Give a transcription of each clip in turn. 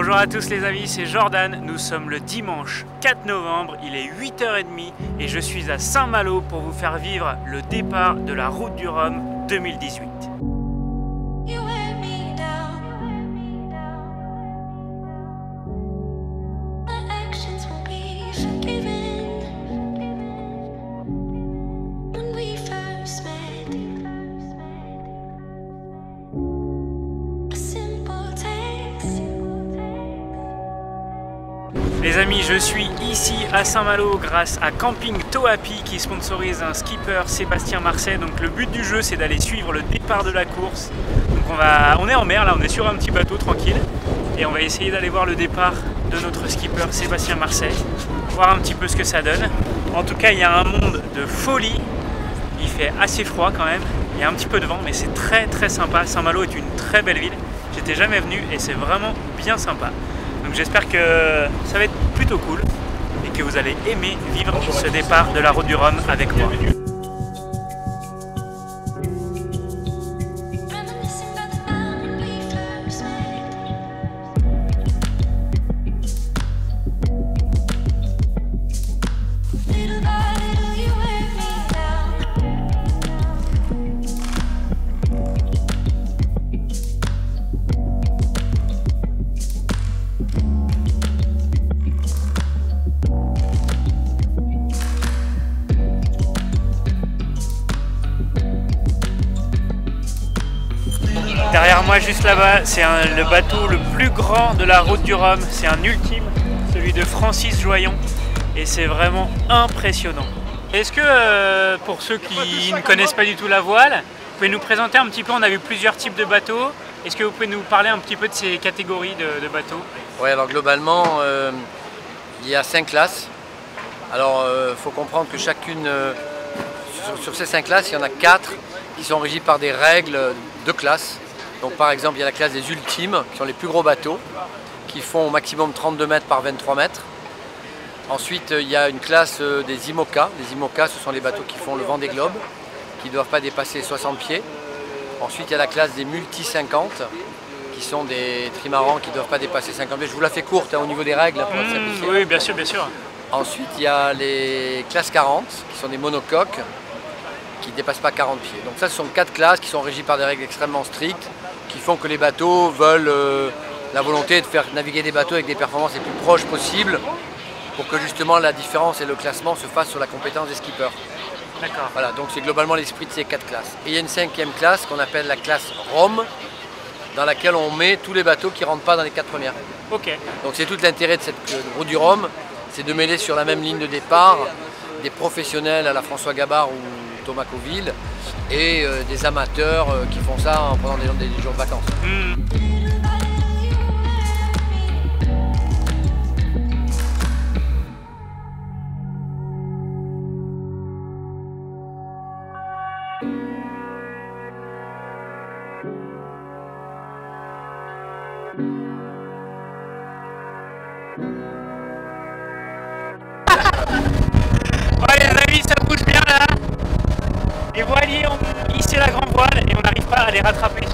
Bonjour à tous les amis, c'est Jordan. Nous sommes le dimanche 4 novembre, il est 8h30 et je suis à Saint-Malo pour vous faire vivre le départ de la Route du Rhum 2018. Les amis, je suis ici à Saint-Malo grâce à Camping Toapi qui sponsorise un skipper Sébastien Marcet. Donc le but du jeu c'est d'aller suivre le départ de la course. Donc on est en mer là, on est sur un petit bateau tranquille et on va essayer d'aller voir le départ de notre skipper Sébastien Marcet, voir un petit peu ce que ça donne. En tout cas il y a un monde de folie, il fait assez froid quand même, il y a un petit peu de vent mais c'est très sympa. Saint-Malo est une très belle ville, j'étais jamais venu et c'est vraiment bien sympa. Donc j'espère que ça va être plutôt cool et que vous allez aimer vivre ce départ de la Route du Rhum avec moi. Derrière moi, juste là-bas, c'est le bateau le plus grand de la Route du Rhum. C'est un ultime, celui de Francis Joyon. Et c'est vraiment impressionnant. Est-ce que, pour ceux qui ne connaissent pas du tout la voile, vous pouvez nous présenter un petit peu, on a vu plusieurs types de bateaux. Est-ce que vous pouvez nous parler un petit peu de ces catégories de bateaux? Oui, alors globalement, il y a 5 classes. Alors, il faut comprendre que chacune, sur ces 5 classes, il y en a 4 qui sont régies par des règles de classe. Donc par exemple, il y a la classe des ultimes, qui sont les plus gros bateaux, qui font au maximum 32 mètres par 23 mètres. Ensuite, il y a une classe des IMOCA. Les IMOCA, ce sont les bateaux qui font le Vendée Globe, qui ne doivent pas dépasser 60 pieds. Ensuite, il y a la classe des multi 50, qui sont des trimarans qui ne doivent pas dépasser 50 pieds. Je vous la fais courte au niveau des règles, pour simplifier. Oui, bien sûr, bien sûr. Ensuite, il y a les classes 40, qui sont des monocoques, qui ne dépassent pas 40 pieds. Donc ça, ce sont 4 classes qui sont régies par des règles extrêmement strictes, qui font que les bateaux veulent la volonté de faire naviguer des bateaux avec des performances les plus proches possibles pour que justement la différence et le classement se fassent sur la compétence des skippers. D'accord. Voilà, donc c'est globalement l'esprit de ces 4 classes. Et il y a une 5e classe qu'on appelle la classe Rhum, dans laquelle on met tous les bateaux qui ne rentrent pas dans les 4 premières. Ok. Donc c'est tout l'intérêt de cette Route du Rhum, c'est de mêler sur la même ligne de départ des professionnels à la François Gabard ou Thomas Coville et des amateurs qui font ça en prenant des jours de vacances. Ouais les amis, ça bouge bien là. Les voiliers ont hissé la grande voile et on n'arrive pas à les rattraper.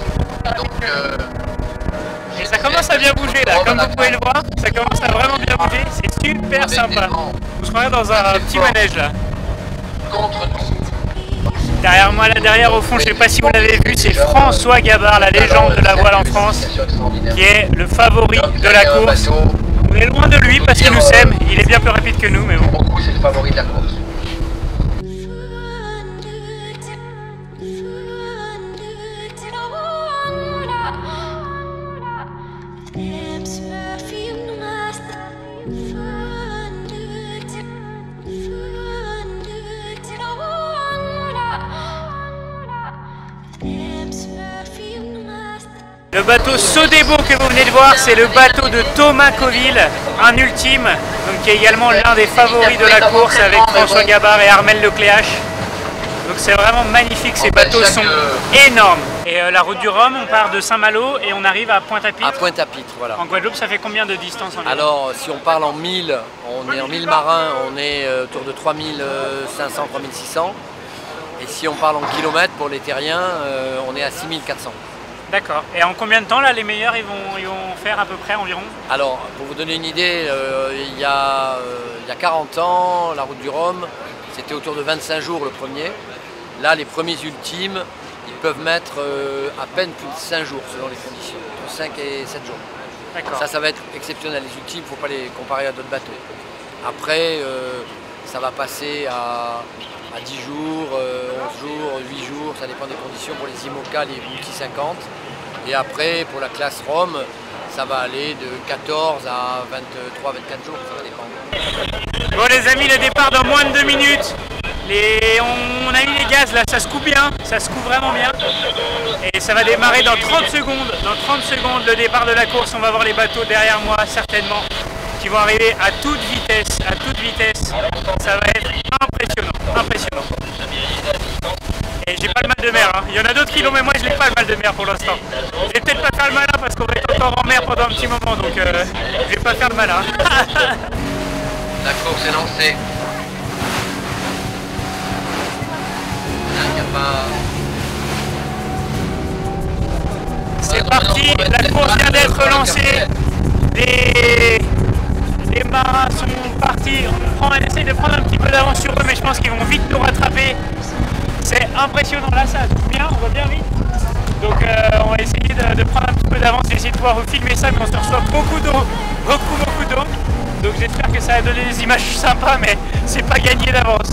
Et ça commence à bien bouger là, comme vous pouvez le voir, ça commence à vraiment bien bouger, c'est super sympa. Vous se croyez dans un petit manège là. Derrière moi, là derrière au fond, je sais pas si vous l'avez vu, c'est François Gabard, la légende de la voile en France, qui est le favori de la course. On est loin de lui parce qu'il nous sème, il est bien plus rapide que nous, mais bon. C'est le favori de la course. Le bateau Sodebo que vous venez de voir, c'est le bateau de Thomas Coville, un ultime, donc qui est également l'un des favoris de la course avec François Gabard et Armel Lecléache. Donc c'est vraiment magnifique, ces bateaux sont énormes. Et la Route du Rhum, on part de Saint-Malo et on arrive à Pointe-à-Pitre. À Pointe-à-Pitre, voilà. En Guadeloupe, ça fait combien de distance environ? Alors, si on parle en milles, on est en 1000 marins, on est autour de 3500, 3600. Et si on parle en kilomètres pour les terriens, on est à 6400. D'accord. Et en combien de temps là les meilleurs ils vont faire à peu près environ? Alors, pour vous donner une idée, il y a 40 ans, la route du Rhum, c'était autour de 25 jours le premier. Là, les premiers ultimes, ils peuvent mettre à peine plus de 5 jours selon les conditions, entre 5 et 7 jours. D'accord. Ça va être exceptionnel. Les ultimes, il ne faut pas les comparer à d'autres bateaux. Après, ça va passer à 10 jours, 11 jours, 8 jours, ça dépend des conditions pour les IMOCA, les multi 50. Et après, pour la classe Rhum, ça va aller de 14 à 23, 24 jours, ça va dépendre. Bon les amis, le départ dans moins de 2 minutes. On a mis les gaz là, ça se coupe bien, ça se coupe vraiment bien. Et ça va démarrer dans 30 secondes. Dans 30 secondes, le départ de la course, on va voir les bateaux derrière moi certainement, qui vont arriver à toute vitesse, à toute vitesse. Ça va être impressionnant, impressionnant. Et j'ai pas le mal de mer, hein. Il y en a d'autres qui l'ont, mais moi je n'ai pas le mal de mer pour l'instant. Je vais peut-être pas faire le malin parce qu'on va être encore en mer pendant un petit moment, donc je vais pas faire le malin. La course est lancée. C'est parti, la course vient d'être lancée. Les marins sont partis. On essaye de prendre un petit peu d'avance sur eux, mais je pense qu'ils vont vite nous rattraper. C'est impressionnant, là ça tout bien, on va bien vite. Donc on va essayer de prendre un petit peu d'avance, essayer de pouvoir vous filmer ça, mais on se reçoit beaucoup d'eau, beaucoup d'eau. Donc j'espère que ça va donner des images sympas, mais c'est pas gagné d'avance.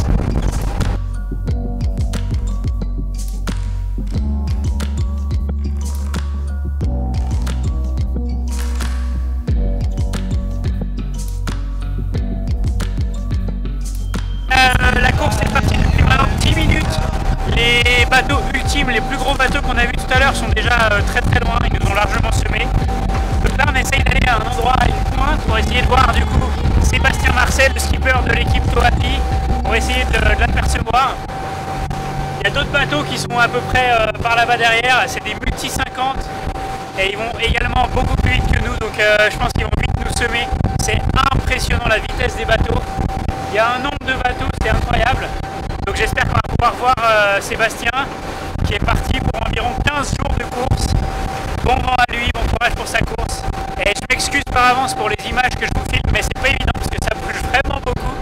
La course est partie depuis maintenant 10 minutes. Les bateaux ultimes, les plus gros bateaux qu'on a vus tout à l'heure sont déjà très loin, ils nous ont largement semés. Donc là on essaye d'aller à un endroit, à une pointe, pour essayer de voir du coup Sébastien Marcel, le skipper de l'équipe Toapi, pour essayer de l'apercevoir. Il y a d'autres bateaux qui sont à peu près par là-bas derrière, c'est des multi 50 et ils vont également beaucoup plus vite que nous, donc je pense qu'ils vont vite nous semer. C'est impressionnant la vitesse des bateaux. Il y a un nombre de bateaux, c'est incroyable. Donc j'espère qu'on va pouvoir voir Sébastien qui est parti pour environ 15 jours de course. Bon vent à lui, bon courage pour sa course. Et je m'excuse par avance pour les images que je vous filme, mais c'est pas évident parce que ça bouge vraiment beaucoup.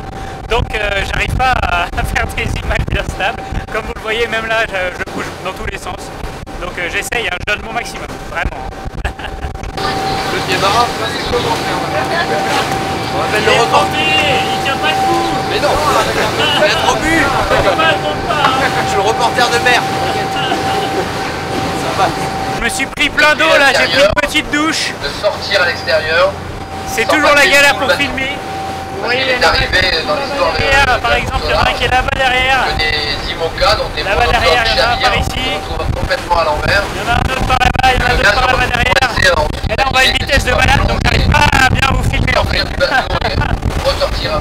Donc j'arrive pas à faire des images bien stables. Comme vous le voyez, même là, je bouge dans tous les sens. Donc j'essaye, hein, je donne mon maximum, vraiment. Le débarras, c'est comment faire? On va mettre le reporter. Il tient pas le coup. Mais non, il va être au but. Je suis le reporter de mer. Ça va. Je me suis pris plein d'eau là, j'ai pris une petite douche. De sortir à l'extérieur. C'est toujours la galère pour filmer. Vous voyez, il est arrivé dans l'histoire derrière, par exemple, il y en a un qui est là-bas derrière. Des IMOCA, donc des là-bas derrière, il y en a un par ici. On se retrouve complètement à l'envers. Il y en a un autre par là-bas, il y en a un autre par là-bas derrière. Et là, on va à une vitesse de malade, donc j'arrive pas à bien vous filmer en fait. Ressortir.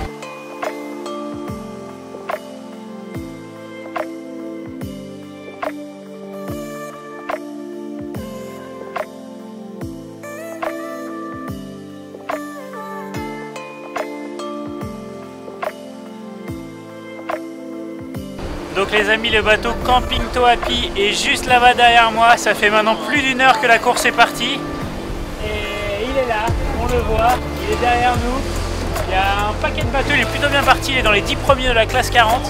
Donc les amis, le bateau Camping Toapi est juste là-bas derrière moi. Ça fait maintenant plus d'une heure que la course est partie. Et il est là, on le voit, il est derrière nous. Il y a un paquet de bateaux, il est plutôt bien parti, il est dans les 10 premiers de la classe 40.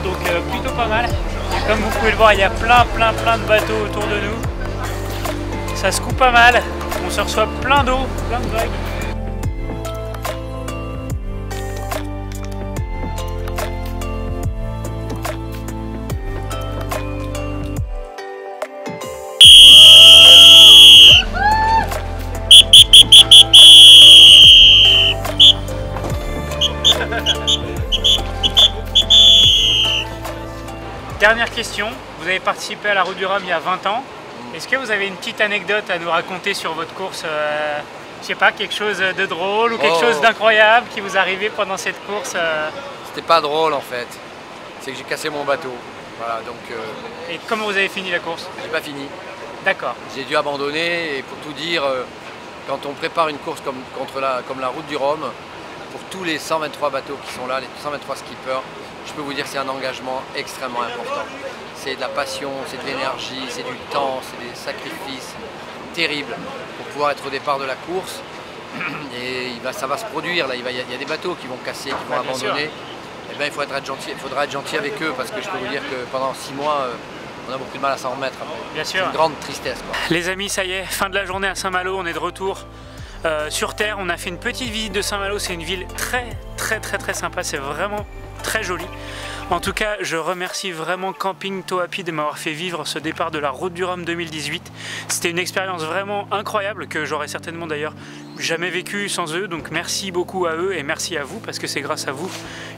Donc plutôt pas mal. Et comme vous pouvez le voir, il y a plein de bateaux autour de nous. Ça se coupe pas mal, on se reçoit plein d'eau, plein de vagues. Dernière question, vous avez participé à la Route du Rhum il y a 20 ans. Est-ce que vous avez une petite anecdote à nous raconter sur votre course, je sais pas, quelque chose de drôle ou quelque chose d'incroyable qui vous est arrivé pendant cette course C'était pas drôle en fait, c'est que j'ai cassé mon bateau. Voilà, donc, Et comment vous avez fini la course? J'ai pas fini. D'accord. J'ai dû abandonner et pour tout dire, quand on prépare une course comme la Route du Rhum, pour tous les 123 bateaux qui sont là, les 123 skippers, je peux vous dire que c'est un engagement extrêmement important. C'est de la passion, c'est de l'énergie, c'est du temps, c'est des sacrifices terribles pour pouvoir être au départ de la course. Et ça va se produire, là. Il y a des bateaux qui vont casser, qui vont abandonner. Et bien, il faudra être gentil avec eux parce que je peux vous dire que pendant 6 mois, on a beaucoup de mal à s'en remettre. Bien sûr. C'est une grande tristesse, quoi. Les amis, ça y est, fin de la journée à Saint-Malo, on est de retour sur Terre. On a fait une petite visite de Saint-Malo, c'est une ville très sympa, c'est vraiment très joli. En tout cas, je remercie vraiment Camping Toapi de m'avoir fait vivre ce départ de la Route du Rhum 2018. C'était une expérience vraiment incroyable que j'aurais certainement d'ailleurs jamais vécu sans eux. Donc merci beaucoup à eux et merci à vous parce que c'est grâce à vous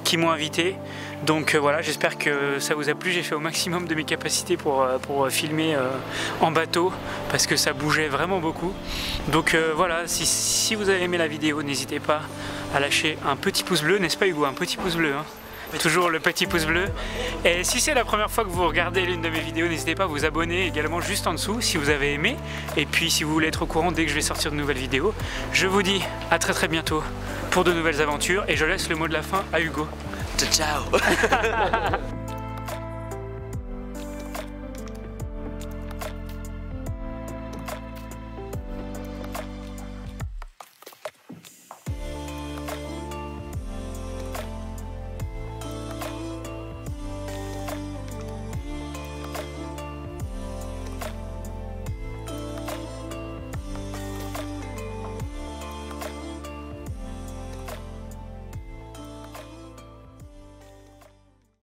qui m'ont invité. Donc voilà, j'espère que ça vous a plu. J'ai fait au maximum de mes capacités pour filmer en bateau parce que ça bougeait vraiment beaucoup. Donc voilà, si vous avez aimé la vidéo, n'hésitez pas à lâcher un petit pouce bleu, n'est-ce pas Hugo? Un petit pouce bleu, hein. Toujours le petit pouce bleu. Et si c'est la première fois que vous regardez l'une de mes vidéos, n'hésitez pas à vous abonner également juste en dessous si vous avez aimé. Et puis si vous voulez être au courant dès que je vais sortir de nouvelles vidéos, je vous dis à très bientôt pour de nouvelles aventures et je laisse le mot de la fin à Hugo. Ciao ciao.